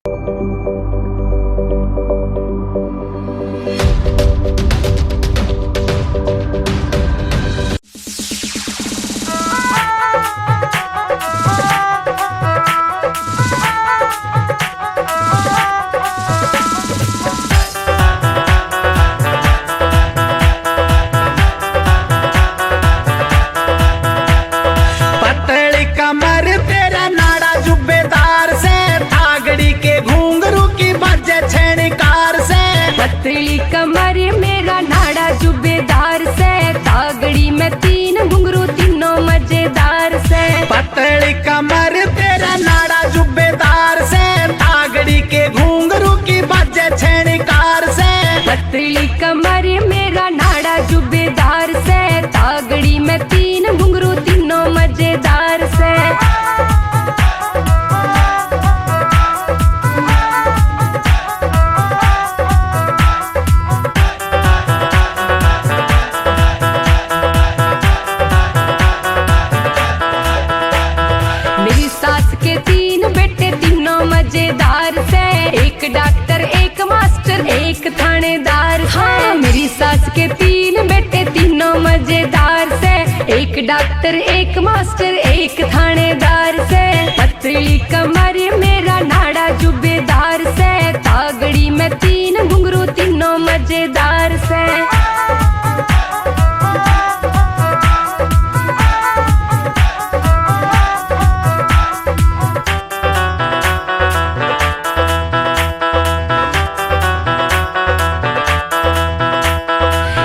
पतली कमर मेरा नाड़ा जुबेदार से, तागड़ी में तीन घुंघरू तीनों मजेदार से। पतली कमर तेरा नाड़ा जुबेदार से, तागड़ी के घुंघरू की बजे छेड़कार से। पतली कमर मेरा नाड़ा जुबेदार से, तागड़ी में तीन घुंघरू तीनों मजेदार से। मजेदार से, एक डॉक्टर एक मास्टर एक थानेदार। हाँ, मेरी सास के तीन बेटे तीनों मजेदार से, एक डॉक्टर एक मास्टर एक थानेदार से। पतली कमर मेरा नाड़ा जुबेदार से, तागड़ी में तीन घुंघरू तीनों मजेदार से।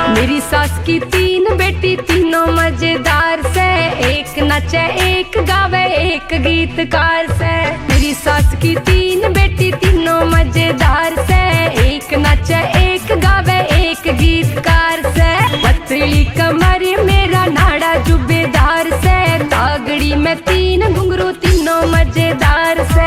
मेरी सास की तीन बेटी तीनों मजेदार से, एक नचे एक गावे एक गीतकार से। मेरी सास की तीन बेटी तीनों मजेदार से, एक नचे एक गावे एक गीतकार से। पतली कमर मेरा नाड़ा जुबेदार से, तागड़ी में तीन घुंघरू तीनों मजेदार से।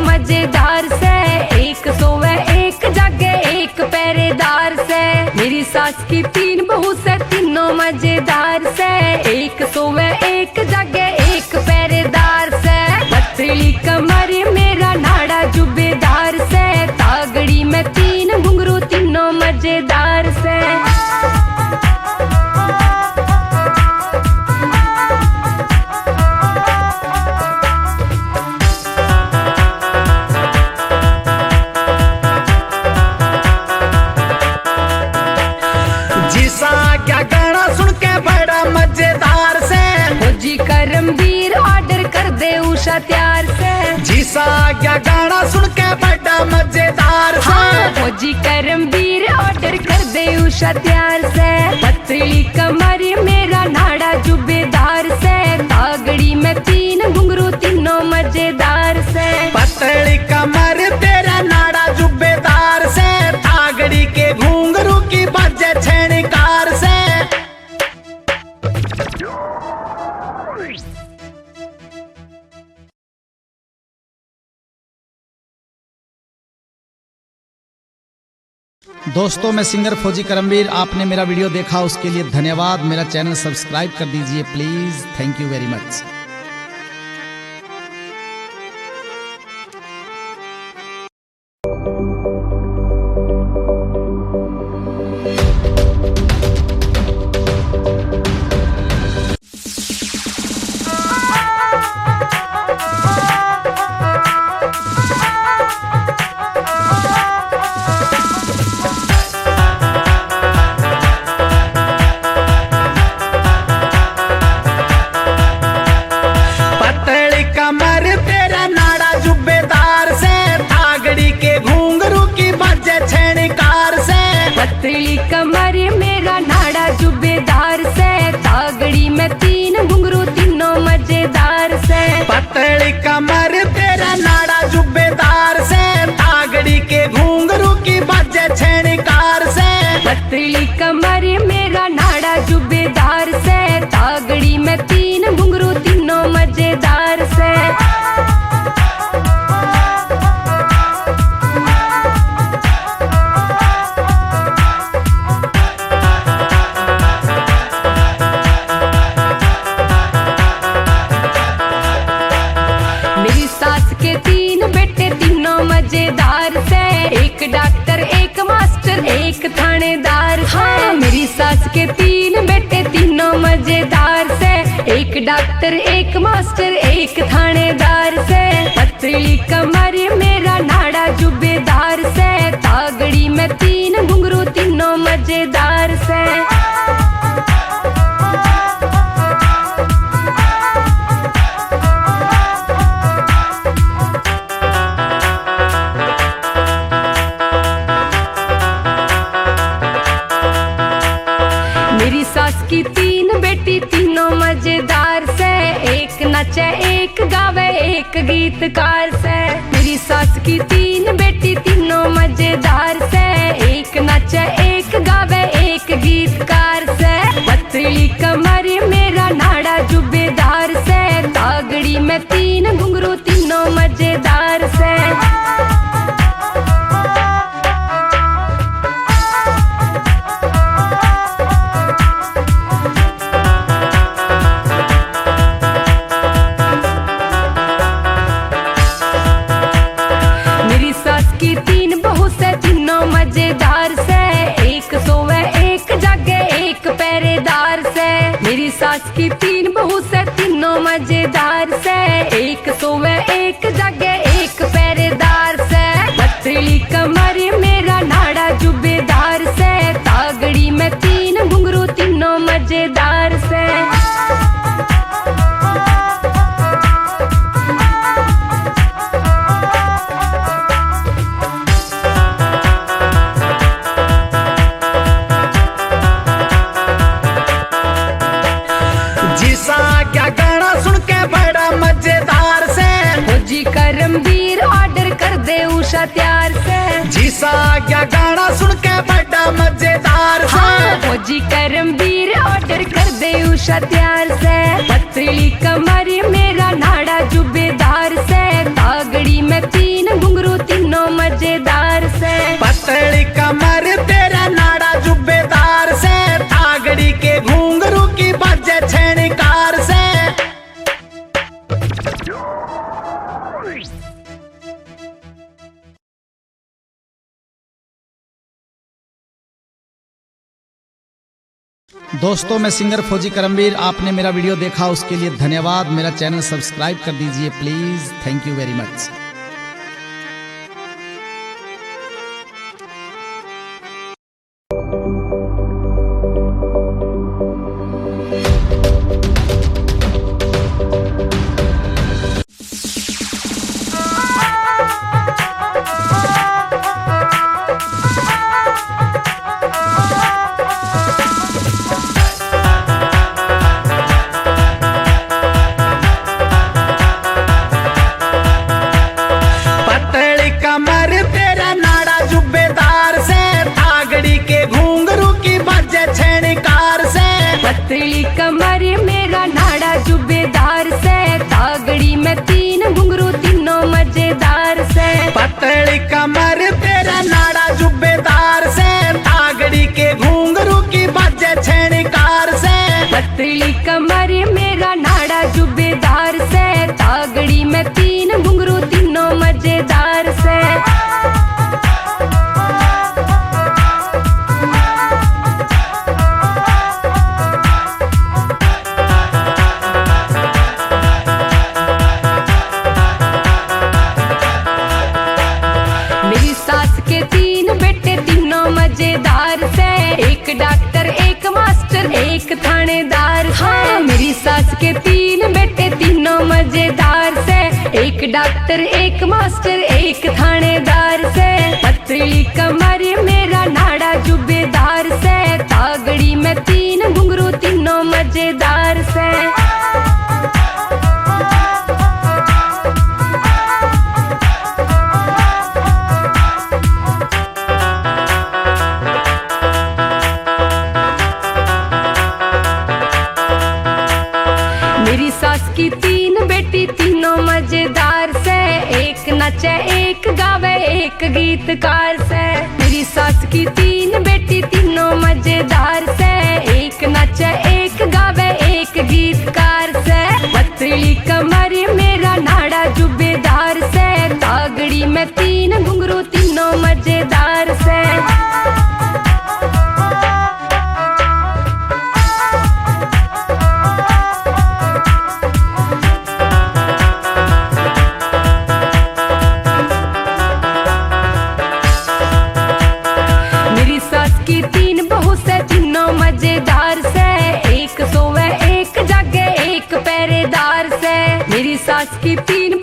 मजेदार से, एक सोवे एक जागे एक पहरेदार से। मेरी सास की तीन बहू से तीनों मजेदार से, एक सोवे एक जागे एक पहरेदार से। पतली कमर मेरा नाड़ा जुबेदार से, तागड़ी में तीन घुंघरू तीनों मजेदार से। करमवीर ऑर्डर कर दे उषा त्यार से। जीसा क्या गाना सुन के बड़ा मजेदार से। हाँ, फौजी करमवीर ऑर्डर कर दे उषा त्यार से। पतली कमर मेरा नाड़ा जुबेदार से, तागड़ी में तीन घुंघरू तीनों मजेदार से। पतली कमर तेरा नाड़ा जुबेदार से, तागड़ी के घुंघरू की बजे छेड़कार से। दोस्तों, मैं सिंगर फौजी करमवीर। आपने मेरा वीडियो देखा उसके लिए धन्यवाद। मेरा चैनल सब्सक्राइब कर दीजिए please. Thank you very much. पतली कमर मेरा नाड़ा जुबेदार से, तागड़ी में तीन घुंघरू तीनों मजेदार से। पतली कमर तेरा नाड़ा जुबेदार से, तागड़ी के घुंघरू की बजे छेड़कार से। पतली कमर मेरा नाड़ा जुबेदार से, तागड़ी में तीन घुंघरू तीनों मजेदार से। एक थानेदार से। हाँ, मेरी सास के 3 बेटे तीनों मजेदार से, एक डॉक्टर एक मास्टर एक थानेदार से। पतली कमर मेरा नाड़ा जुबेदार से, तागड़ी में 3 घुंघरू तीनों मजेदार से। मेरी सास की 3 बेटी तीनों मजेदार से, एक नचे एक गावे एक गीतकार से। मेरी सास की 3 बेटी तीनों मजेदार से, एक नचे एक गावे एक गीतकार से। पतली कमर मेरा नाड़ा जुबेदार से, तागड़ी में 3 घुंघरू तीनों मजेदार से। मजेदार से, एक सोवे एक जागे एक पहरेदार से। मेरी सास की 3 बहू से तीनों मजेदार से, एक सोवे एक जागे एक पहरेदार से। पतली कमर मेरा नाड़ा जुबेदार से, तागड़ी में 3 घुंघरू तीनों मजेदार से। करमवीर ऑर्डर कर दे उषा त्यार से, जीसा क्या गाना सुन के बड़ा मजेदार से। हाँ, फौजी करमवीर ऑर्डर कर दे उषा त्यार से। पतली कमर मेरा नाड़ा जुबेदार से, तागड़ी में 3 घुंघरू तीनों मजेदार से। पतली कमर तेरा नाड़ा जुबेदार से, तागड़ी के घुंघरू की बजे छेड़कार से। दोस्तों, मैं सिंगर फौजी करमवीर, आपने मेरा वीडियो देखा उसके लिए धन्यवाद। मेरा चैनल सब्सक्राइब कर दीजिए please. Thank you very much. पतली कमर मेरा नाड़ा जुबेदार से, तागड़ी में 3 घुंघरू तीनों मजेदार से। पतली कमर तेरा नाड़ा जुबेदार से, तागड़ी के घुंघरू की बजे छेड़कार से। पतली कमर मेरा नाड़ा जुबेदार से, तागड़ी में 3 घुंघरू तीनों मजेदार से। मजेदार से, एक डॉक्टर एक मास्टर एक थानेदार। हाँ, मेरी सास के 3 बेटे तीनों मजेदार से, एक डॉक्टर एक मास्टर एक थानेदार से। पतली कमर मेरा नाड़ा जुबेदार से, तागड़ी में 3 घुंघरू तीनों मजेदार से। मेरी सास की 3 बेटी तीनों मजेदार से, एक नचे एक गावे एक गीतकार से। मेरी सास की 3 बेटी तीनों मजेदार से, एक नचे एक गावे एक गीतकार से। पतली कमर मेरा नाड़ा जुबेदार से, तागड़ी में 3 घुंघरू तीनों मजेदार से।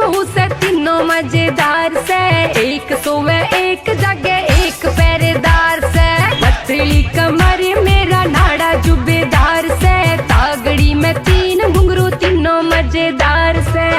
बहू से तीनों मजेदार से, एक सोवे एक जगे एक पहरेदार से। पतली कमर मेरा नाड़ा जुबेदार से, तागड़ी में तीन घुंघरू तीनों मजेदार से।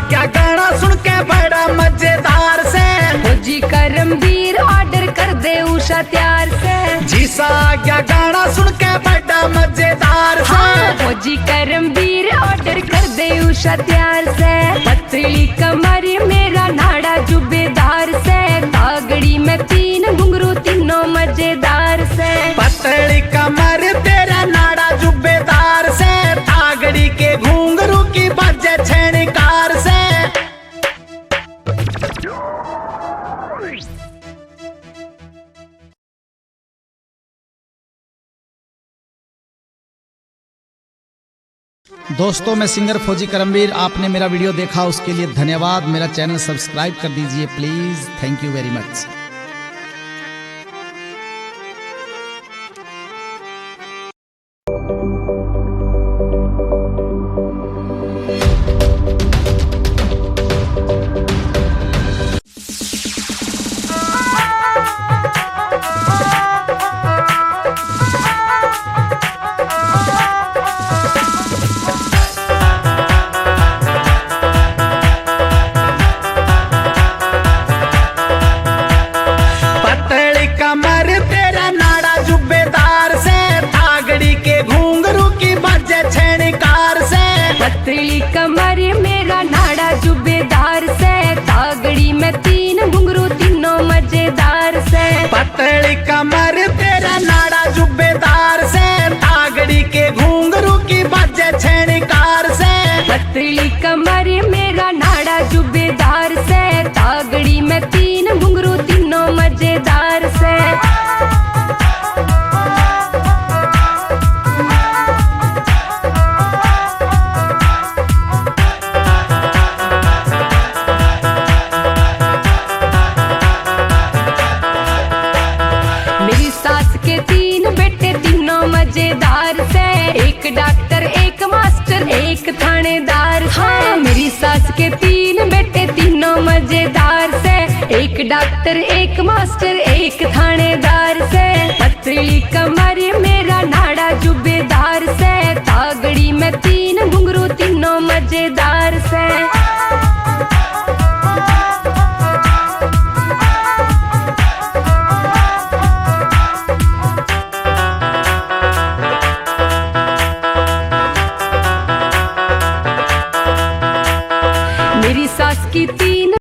क्या गाना सुन के बड़ा मजेदार से, फौजी करमवीर ऑर्डर कर दे उषा त्यार से। जीसा क्या गाना सुन के बड़ा मजेदार से, हाँ, फौजी करमवीर ऑर्डर कर दे उषा त्यार से। पतली कमर मेरा नाड़ा जुबेदार से, तागड़ी में तीन घुंघरू तीनों मजेदार से। पतली कमर तेरा नाड़ा जुबेदार से, तागड़ी के घुंघरू की बजे छेड़कार से। दोस्तों मैं सिंगर फौजी करमवीर, आपने मेरा वीडियो देखा उसके लिए धन्यवाद। मेरा चैनल सब्सक्राइब कर दीजिए please. Thank you very much. पतली कमर मेरा नाड़ा जुबेदार से, तागड़ी में तीन घुंघरू तीनों मजेदार से। पतली कमर तेरा नाड़ा जुबेदार से, तागड़ी के घुंघरू की बजे छेड़कार से। पतली कमर मेरा नाड़ा जुबेदार से, तागड़ी में तीन घुंघरू तीनों मजेदार से। मजेदार से, एक डॉक्टर एक मास्टर एक थानेदार। हाँ, मेरी सास के तीन बेटे तीनों मजेदार से, एक डॉक्टर एक मास्टर एक थानेदार से। पतली कमर मेरा नाड़ा जुबेदार से, तागड़ी में तीन घुंघरू तीनों मजेदार से। मेरी सास की तीन